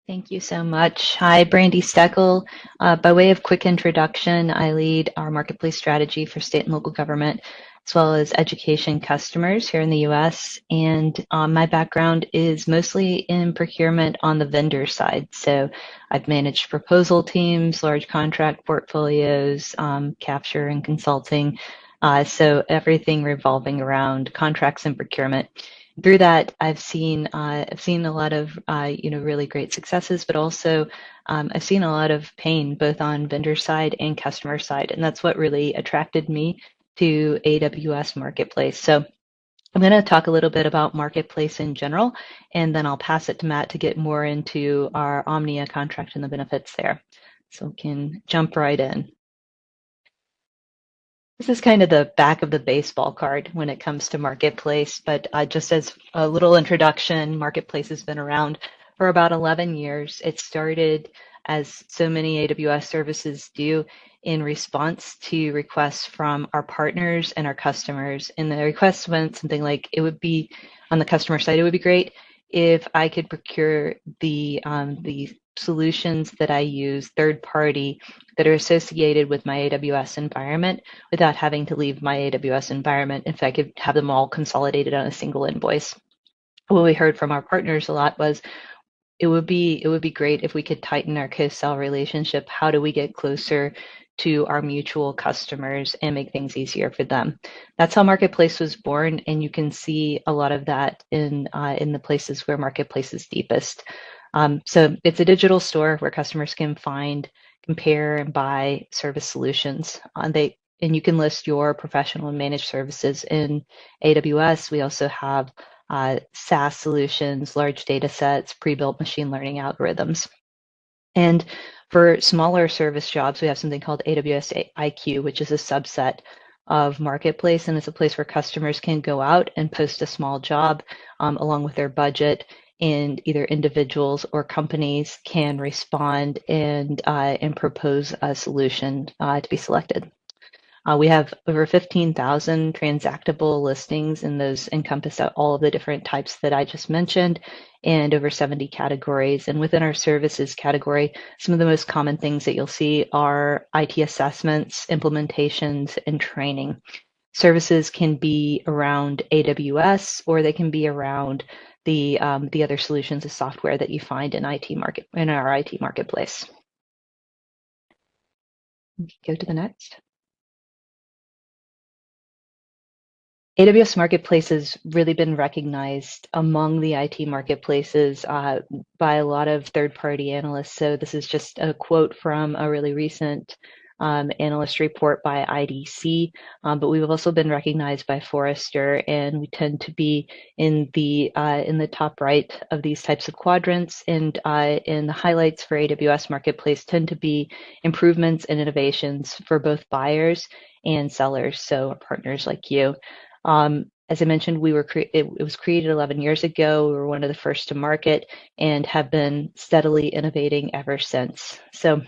Thank you so much. Hi, Brandy Steckel. By way of quick introduction, I lead our marketplace strategy for state and local government, as well as education customers here in the US. And my background is mostly in procurement on the vendor side. So I've managed proposal teams, large contract portfolios, capture and consulting. So everything revolving around contracts and procurement. Through that, I've seen a lot of really great successes, but also I've seen a lot of pain both on vendor side and customer side, and that's what really attracted me to AWS Marketplace. So I'm going to talk a little bit about Marketplace in general, and then I'll pass it to Matt to get more into our OMNIA contract and the benefits there. So we can jump right in. This is kind of the back of the baseball card when it comes to Marketplace, but just as a little introduction, Marketplace has been around for about 11 years. It started, as so many AWS services do, in response to requests from our partners and our customers. And the request went something like, it would be, on the customer side, it would be great if I could procure the solutions that I use third party that are associated with my AWS environment without having to leave my AWS environment. If I could have them all consolidated on a single invoice. What we heard from our partners a lot was it would be great if we could tighten our co-sell relationship. How do we get closer to our mutual customers and make things easier for them? That's how Marketplace was born, and you can see a lot of that in the places where Marketplace is deepest. So it's a digital store where customers can find, compare, and buy service solutions. And you can list your professional and managed services in AWS. We also have SaaS solutions, large data sets, pre-built machine learning algorithms. And for smaller service jobs, we have something called AWS IQ, which is a subset of Marketplace, and it's a place where customers can go out and post a small job along with their budget, and either individuals or companies can respond and propose a solution to be selected. We have over 15,000 transactable listings, and those encompass all of the different types that I just mentioned, and over 70 categories. And within our services category, some of the most common things that you'll see are IT assessments, implementations, and training. Services can be around AWS, or they can be around the other solutions of software that you find in our IT marketplace. Go to the next. AWS Marketplace has really been recognized among the IT marketplaces by a lot of third-party analysts. So this is just a quote from a really recent analyst report by IDC, but we've also been recognized by Forrester, and we tend to be in the top right of these types of quadrants. And in the highlights for AWS Marketplace tend to be improvements and innovations for both buyers and sellers, so our partners like you. As I mentioned, it was created 11 years ago. We were one of the first to market and have been steadily innovating ever since. So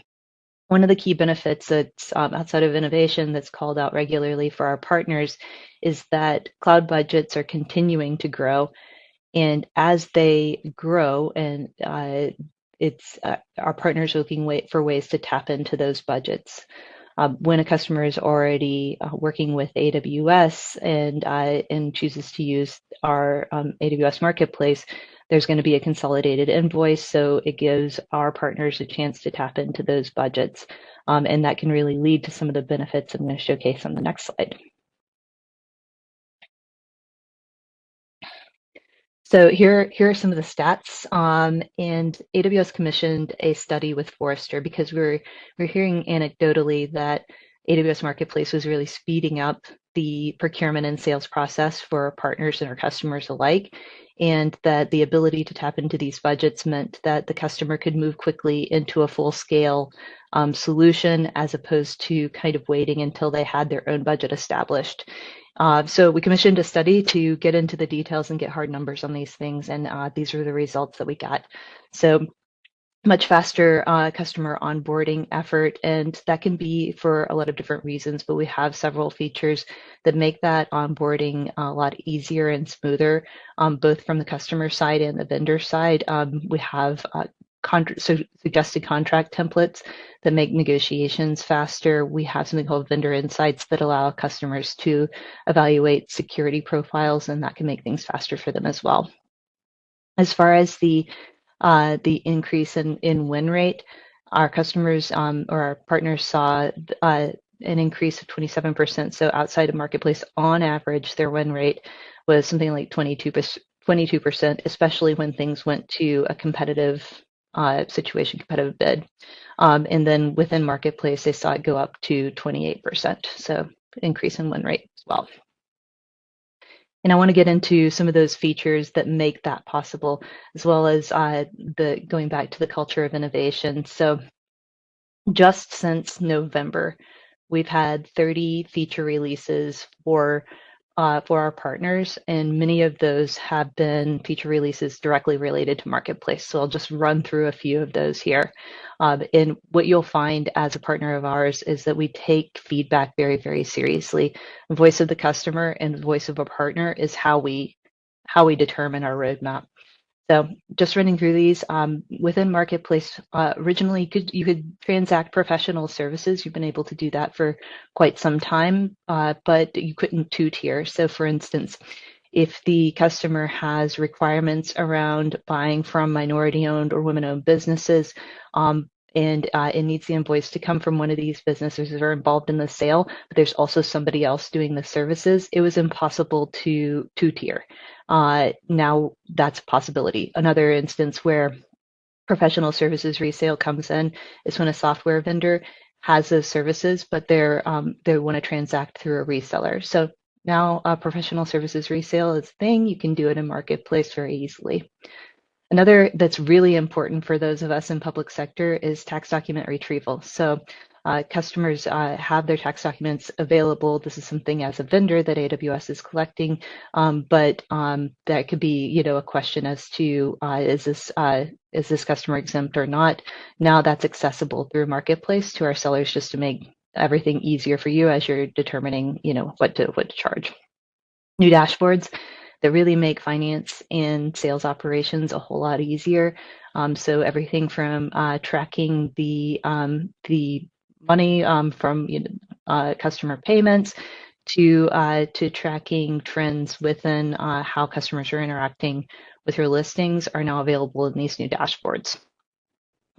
one of the key benefits that's outside of innovation that's called out regularly for our partners is that cloud budgets are continuing to grow. And as they grow, and our partners are looking for ways to tap into those budgets. When a customer is already working with AWS and chooses to use our AWS Marketplace, there's going to be a consolidated invoice, so it gives our partners a chance to tap into those budgets, and that can really lead to some of the benefits I'm going to showcase on the next slide. So here are some of the stats, and AWS commissioned a study with Forrester because we're hearing anecdotally that AWS Marketplace was really speeding up the procurement and sales process for our partners and our customers alike, and that the ability to tap into these budgets meant that the customer could move quickly into a full-scale solution as opposed to kind of waiting until they had their own budget established. So we commissioned a study to get into the details and get hard numbers on these things, and these are the results that we got. So much faster customer onboarding effort, and that can be for a lot of different reasons, but we have several features that make that onboarding a lot easier and smoother, both from the customer side and the vendor side. We have suggested contract templates that make negotiations faster. We have something called vendor insights that allow customers to evaluate security profiles, and that can make things faster for them as well. As far as the increase in win rate, our customers or our partners saw an increase of 27%. So outside of Marketplace, on average, their win rate was something like 22%, especially when things went to a competitive situation, competitive bid. And then within Marketplace, they saw it go up to 28%. So increase in win rate as well. And I want to get into some of those features that make that possible, as well as going back to the culture of innovation. So just since November, we've had 30 feature releases for our partners, and many of those have been feature releases directly related to Marketplace. So I'll just run through a few of those here. And what you'll find as a partner of ours is that we take feedback very, very seriously. The voice of the customer and the voice of a partner is how we determine our roadmap. So just running through these, within Marketplace, originally you could transact professional services. You've been able to do that for quite some time, but you couldn't two-tier. So for instance, if the customer has requirements around buying from minority-owned or women-owned businesses, and it needs the invoice to come from one of these businesses that are involved in the sale, but there's also somebody else doing the services, it was impossible to two-tier. Now that's a possibility. Another instance where professional services resale comes in is when a software vendor has those services, but they want to transact through a reseller. So now professional services resale is a thing. You can do it in Marketplace very easily. Another that's really important for those of us in public sector is tax document retrieval. So customers have their tax documents available. This is something as a vendor that AWS is collecting, but that could be, a question as to is this customer exempt or not? Now that's accessible through Marketplace to our sellers, just to make everything easier for you as you're determining, what to charge. New dashboards that really make finance and sales operations a whole lot easier. So everything from tracking the money from customer payments to tracking trends within how customers are interacting with your listings are now available in these new dashboards.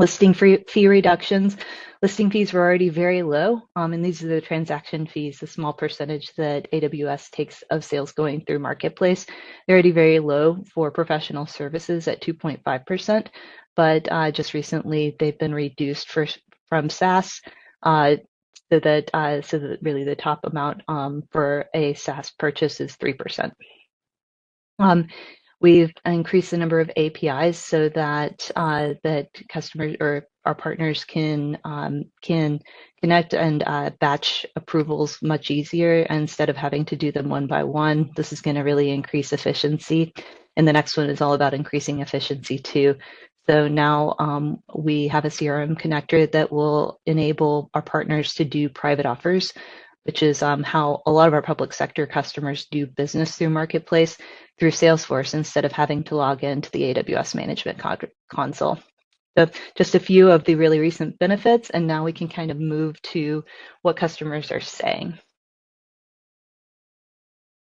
Listing fee reductions. Listing fees were already very low, and these are the transaction fees, the small percentage that AWS takes of sales going through Marketplace. They're already very low for professional services at 2.5%, but just recently they've been reduced from SaaS, so that really the top amount for a SaaS purchase is 3%. We've increased the number of APIs so that customers or our partners can connect and batch approvals much easier instead of having to do them one by one. This is going to really increase efficiency. And the next one is all about increasing efficiency too. So now we have a CRM connector that will enable our partners to do private offers, which is how a lot of our public sector customers do business through Marketplace, through Salesforce, instead of having to log into the AWS management console. So just a few of the really recent benefits, and now we can kind of move to what customers are saying.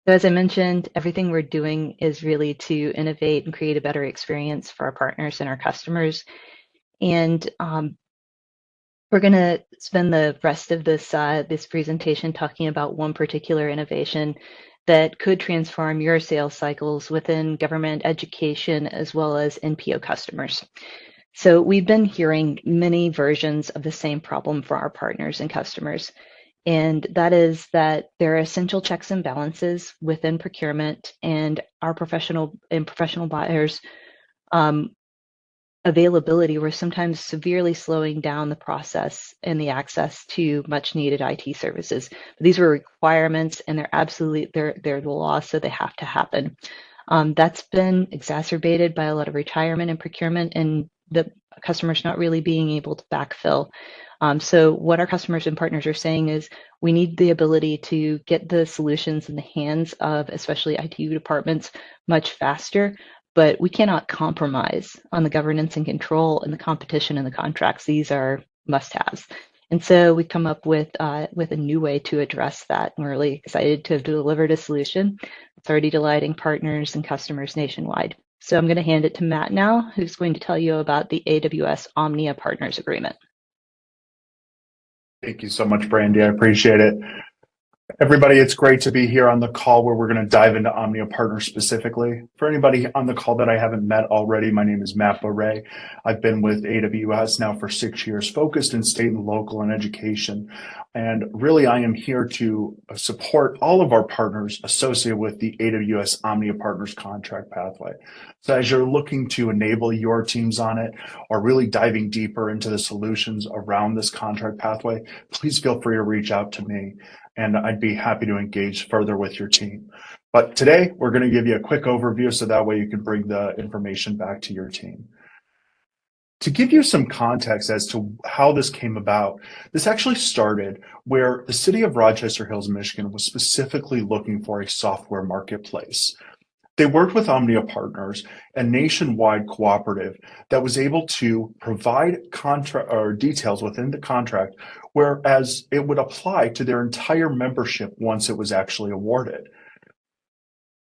So as I mentioned, everything we're doing is really to innovate and create a better experience for our partners and our customers. And we're going to spend the rest of this presentation talking about one particular innovation that could transform your sales cycles within government, education, as well as NPO customers. So we've been hearing many versions of the same problem for our partners and customers, and that is that there are essential checks and balances within procurement, and our professional buyers availability were sometimes severely slowing down the process and the access to much needed IT services. But these were requirements, and they're the law, so they have to happen. That's been exacerbated by a lot of retirement and procurement and the customers not really being able to backfill. So what our customers and partners are saying is we need the ability to get the solutions in the hands of especially IT departments much faster, but we cannot compromise on the governance and control and the competition and the contracts. These are must-haves. And so we come up with a new way to address that. We're really excited to have delivered a solution. It's already delighting partners and customers nationwide. So I'm going to hand it to Matt now, who's going to tell you about the AWS OMNIA Partners Agreement. Thank you so much, Brandy. I appreciate it. Everybody, it's great to be here on the call where we're going to dive into OMNIA Partners specifically. For anybody on the call that I haven't met already, my name is Matt Bourret. I've been with AWS now for 6 years, focused in state and local and education. And really, I am here to support all of our partners associated with the AWS OMNIA Partners contract pathway. So as you're looking to enable your teams on it or really diving deeper into the solutions around this contract pathway, please feel free to reach out to me, and I'd be happy to engage further with your team. But today, we're going to give you a quick overview so that way you can bring the information back to your team. To give you some context as to how this came about, this actually started where the city of Rochester Hills, Michigan was specifically looking for a software marketplace. They worked with OMNIA Partners, a nationwide cooperative that was able to provide contract or details within the contract, whereas it would apply to their entire membership once it was actually awarded.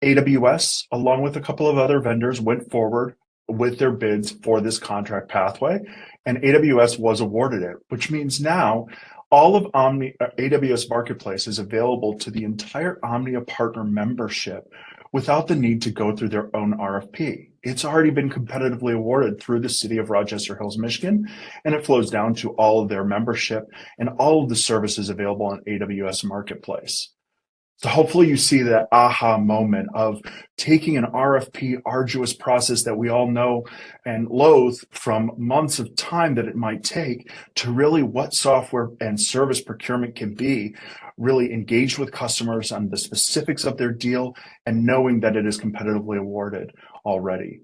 AWS, along with a couple of other vendors, went forward with their bids for this contract pathway, and AWS was awarded it, which means now all of AWS Marketplace is available to the entire OMNIA partner membership without the need to go through their own RFP. It's already been competitively awarded through the city of Rochester Hills, Michigan, and it flows down to all of their membership and all of the services available on AWS Marketplace. So hopefully you see that aha moment of taking an RFP arduous process that we all know and loathe from months of time that it might take to really what software and service procurement can be, really engaged with customers on the specifics of their deal and knowing that it is competitively awarded already.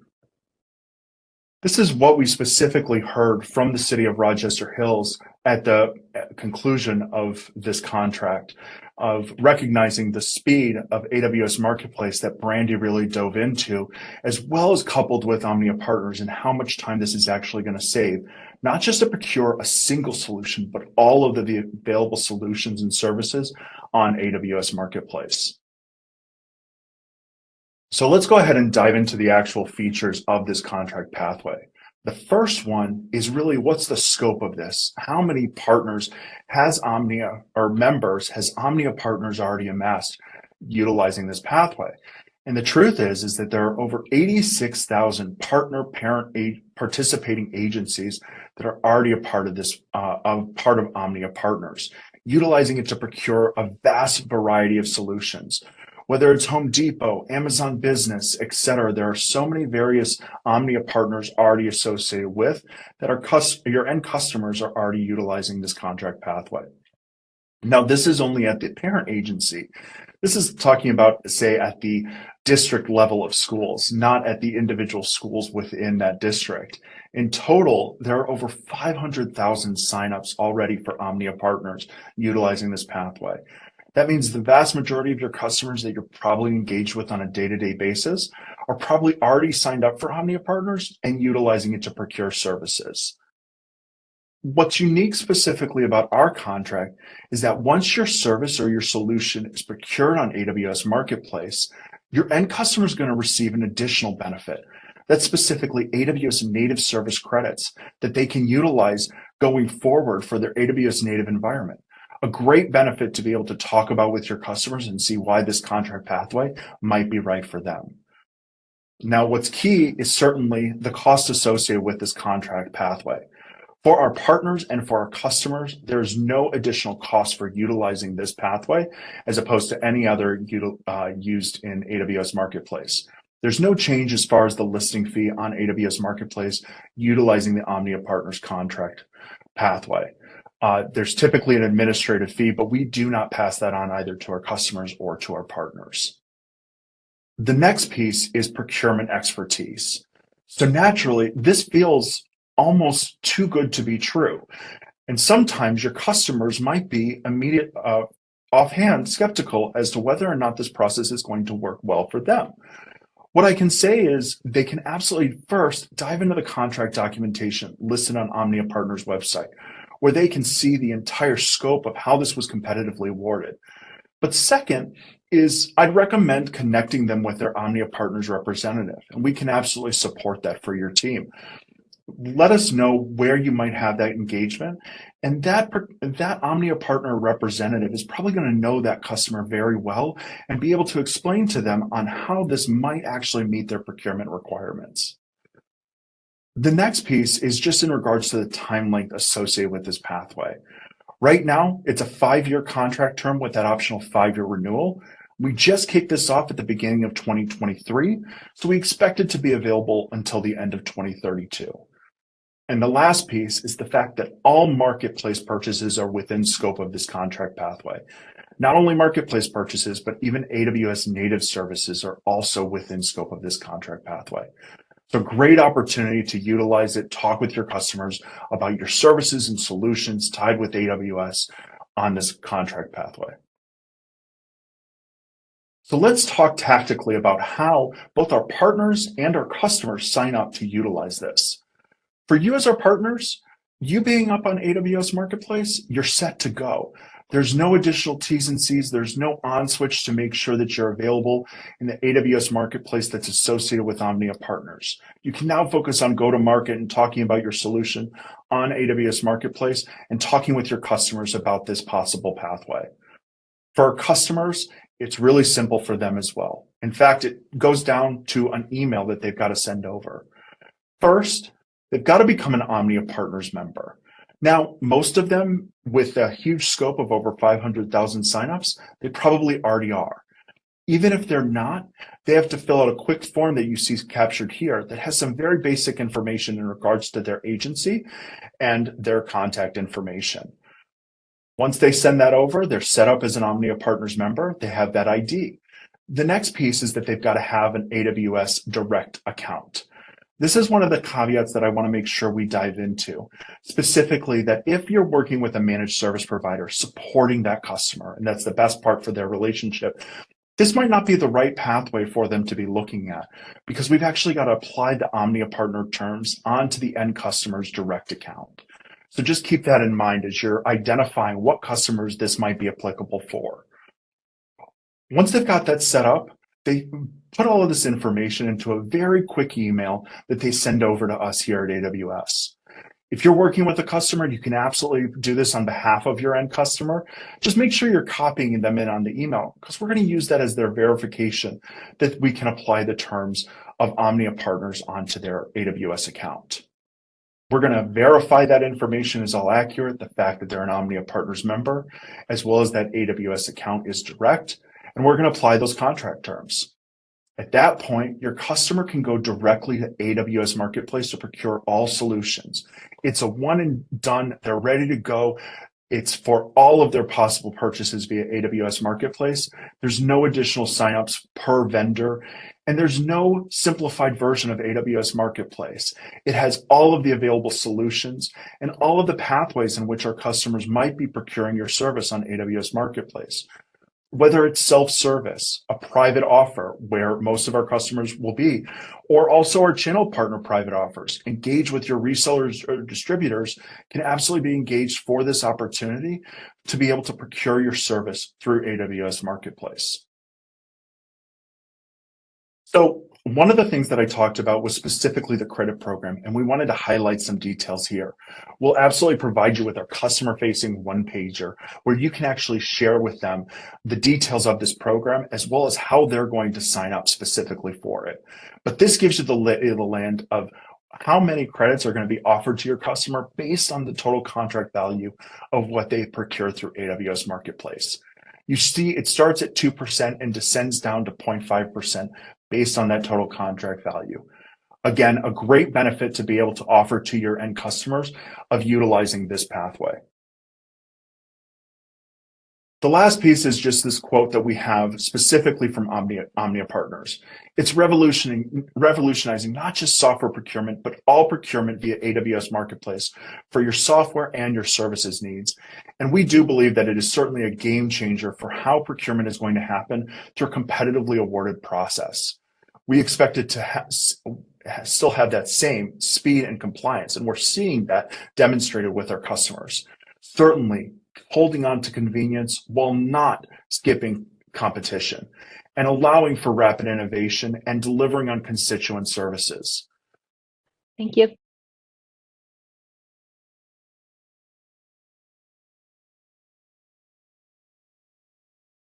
This is what we specifically heard from the city of Rochester Hills at the conclusion of this contract, of recognizing the speed of AWS Marketplace that Brandy really dove into, as well as coupled with OMNIA Partners and how much time this is actually going to save, not just to procure a single solution, but all of the available solutions and services on AWS Marketplace. So let's go ahead and dive into the actual features of this contract pathway. The first one is really what's the scope of this? How many partners has OMNIA or members has OMNIA Partners already amassed utilizing this pathway? And the truth is that there are over 86,000 partner parent participating agencies that are already a part of this, part of OMNIA Partners, utilizing it to procure a vast variety of solutions. Whether it's Home Depot, Amazon Business, etc., there are so many various OMNIA partners already associated with that your end customers are already utilizing this contract pathway. Now, this is only at the parent agency. This is talking about, say, at the district level of schools, not at the individual schools within that district. In total, there are over 500,000 signups already for OMNIA partners utilizing this pathway. That means the vast majority of your customers that you're probably engaged with on a day-to-day basis are probably already signed up for OMNIA Partners and utilizing it to procure services. What's unique specifically about our contract is that once your service or your solution is procured on AWS Marketplace, your end customer is going to receive an additional benefit. That's specifically AWS native service credits that they can utilize going forward for their AWS native environment. A great benefit to be able to talk about with your customers and see why this contract pathway might be right for them. Now, what's key is certainly the cost associated with this contract pathway. For our partners and for our customers, there's no additional cost for utilizing this pathway as opposed to any other used in AWS Marketplace. There's no change as far as the listing fee on AWS Marketplace utilizing the OMNIA Partners contract pathway. There's typically an administrative fee, but we do not pass that on either to our customers or to our partners. The next piece is procurement expertise. So naturally, this feels almost too good to be true. And sometimes your customers might be offhand skeptical as to whether or not this process is going to work well for them. What I can say is they can absolutely first dive into the contract documentation listed on OMNIA Partners website, where they can see the entire scope of how this was competitively awarded. But second is I'd recommend connecting them with their OMNIA Partners representative, and we can absolutely support that for your team. Let us know where you might have that engagement, and that OMNIA Partner representative is probably going to know that customer very well and be able to explain to them on how this might actually meet their procurement requirements. The next piece is just in regards to the time length associated with this pathway. Right now, it's a 5-year contract term with that optional 5-year renewal. We just kicked this off at the beginning of 2023, so we expect it to be available until the end of 2032. And the last piece is the fact that all marketplace purchases are within scope of this contract pathway. Not only marketplace purchases, but even AWS native services are also within scope of this contract pathway. So great opportunity to utilize it, talk with your customers about your services and solutions tied with AWS on this contract pathway. So let's talk tactically about how both our partners and our customers sign up to utilize this. For you as our partners, you being up on AWS Marketplace, you're set to go. There's no additional T's and C's. There's no on switch to make sure that you're available in the AWS Marketplace that's associated with OMNIA Partners. You can now focus on go-to-market and talking about your solution on AWS Marketplace and talking with your customers about this possible pathway. For our customers, it's really simple for them as well. In fact, it goes down to an email that they've got to send over. First, they've got to become an OMNIA Partners member. Now, most of them with a huge scope of over 500,000 signups, they probably already are. Even if they're not, they have to fill out a quick form that you see captured here that has some very basic information in regards to their agency and their contact information. Once they send that over, they're set up as an OMNIA Partners member. They have that ID. The next piece is that they've got to have an AWS direct account. This is one of the caveats that I want to make sure we dive into, specifically that if you're working with a managed service provider supporting that customer, and that's the best part for their relationship, this might not be the right pathway for them to be looking at because we've actually got to apply the OMNIA Partner terms onto the end customer's direct account. So just keep that in mind as you're identifying what customers this might be applicable for. Once they've got that set up, they put all of this information into a very quick email that they send over to us here at AWS. If you're working with a customer, you can absolutely do this on behalf of your end customer. Just make sure you're copying them in on the email because we're going to use that as their verification that we can apply the terms of OMNIA Partners onto their AWS account. We're going to verify that information is all accurate, the fact that they're an OMNIA Partners member, as well as that AWS account is direct, and we're going to apply those contract terms. At that point, your customer can go directly to AWS Marketplace to procure all solutions. It's a one and done. They're ready to go. It's for all of their possible purchases via AWS Marketplace. There's no additional signups per vendor, and there's no simplified version of AWS Marketplace. It has all of the available solutions and all of the pathways in which our customers might be procuring your service on AWS Marketplace. Whether it's self-service, a private offer where most of our customers will be, or also our channel partner private offers. Engage with your resellers or distributors can absolutely be engaged for this opportunity to be able to procure your service through AWS Marketplace. So one of the things that I talked about was specifically the credit program, and we wanted to highlight some details here. We'll absolutely provide you with our customer-facing one-pager where you can actually share with them the details of this program as well as how they're going to sign up specifically for it. But this gives you the lay of the land of how many credits are going to be offered to your customer based on the total contract value of what they procure through AWS Marketplace. You see it starts at 2% and descends down to 0.5%. Based on that total contract value. Again, a great benefit to be able to offer to your end customers of utilizing this pathway. The last piece is just this quote that we have specifically from OMNIA Partners. It's revolutionizing not just software procurement, but all procurement via AWS Marketplace for your software and your services needs. And we do believe that it is certainly a game changer for how procurement is going to happen through a competitively awarded process. we expect it to still have that same speed and compliance. And we're seeing that demonstrated with our customers. Certainly holding on to convenience while not skipping competition and allowing for rapid innovation and delivering on constituent services. Thank you.